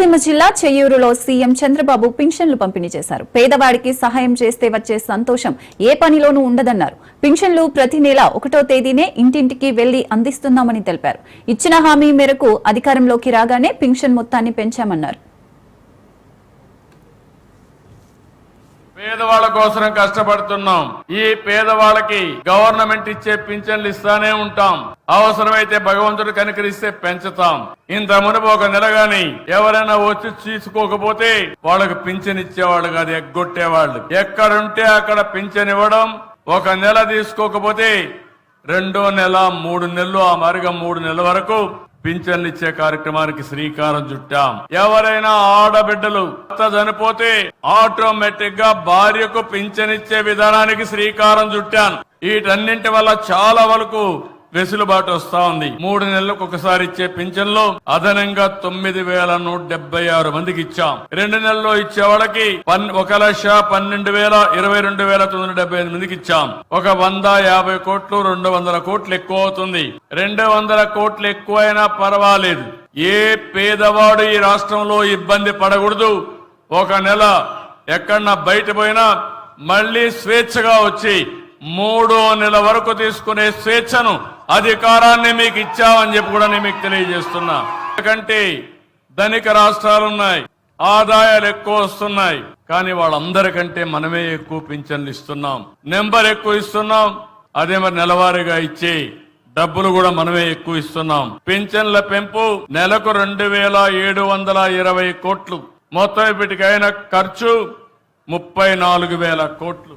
కోనసీమ జిల్లా చెయ్యూరులో సీఎం చంద్రబాబు పింఛన్లు పంపిణీ చేశారు. పేదవాడికి సహాయం చేస్తే వచ్చే సంతోషం ఏ పనిలోనూ ఉండదన్నారు. పింఛన్లు ప్రతి నెల 1వ తేదీనే ఇంటింటికి వెళ్లి అందిస్తున్నామని తెలిపారు. ఇచ్చిన హామీ మేరకు అధికారంలోకి రాగానే పింఛన్ మొత్తాన్ని పెంచామన్నారు. పేదవాళ్ళ కోసం కష్టపడుతున్నాం. ఈ పేదవాళ్ళకి గవర్నమెంట్ ఇచ్చే పింఛన్లు ఇస్తానే ఉంటాం. అవసరమైతే భగవంతుడు కనికరిస్తే పెంచుతాం. ఇంత మునుపు ఒక నెల గాని ఎవరైనా వచ్చి తీసుకోకపోతే వాళ్ళకి పింఛన్ ఇచ్చేవాళ్ళు కాదు, ఎగ్గొట్టేవాళ్ళు. ఎక్కడుంటే అక్కడ పింఛన్ ఇవ్వడం. ఒక నెల తీసుకోకపోతే 2వ నెల 3 నెలలు, ఆ మరిగా 3 నెలల వరకు పింఛన్లు ఇచ్చే కార్యక్రమానికి శ్రీకారం చుట్టాం. ఎవరైనా ఆడబిడ్డలు చనిపోతే ఆటోమేటిక్ గా భార్యకు పింఛన్ ఇచ్చే విధానానికి శ్రీకారం చుట్టాను. వీటన్నింటి వల్ల చాలా వరకు వెసులుబాటు వస్తా ఉంది. 3 నెలలకు ఒకసారి ఇచ్చే పింఛన్లో అదనంగా 9,176 మందికి ఇచ్చాం. 2 నెలల్లో ఇచ్చే వాళ్ళకి 1,12,22,975 మందికి ఇచ్చాం. ఒక 150 కోట్లు 200 కోట్లు ఎక్కువ అవుతుంది. 200 కోట్లు ఎక్కువైనా పర్వాలేదు. ఏ పేదవాడు ఈ రాష్ట్రంలో ఇబ్బంది పడకూడదు. ఒక నెల ఎక్కడన్నా బయట పోయినా మళ్లీ స్వేచ్ఛగా వచ్చి 3వ నెల వరకు తీసుకునే స్వేచ్ఛను, అధికారాన్ని మీకు ఇచ్చామని చెప్పి కూడా నేను మీకు తెలియజేస్తున్నా. ఎందుకంటే ధనిక రాష్ట్రాలున్నాయి, ఆదాయాలు ఎక్కువ వస్తున్నాయి, కానీ వాళ్ళందరికంటే మనమే ఎక్కువ పింఛన్లు ఇస్తున్నాం. నెంబర్ ఎక్కువ ఇస్తున్నాం. అదే మరి నెలవారీగా ఇచ్చే డబ్బులు కూడా మనమే ఎక్కువ ఇస్తున్నాం. పింఛన్ల పెంపు నెలకు 2,720 కోట్లు. మొత్తం ఇప్పటికైన ఖర్చు 34,000 కోట్లు.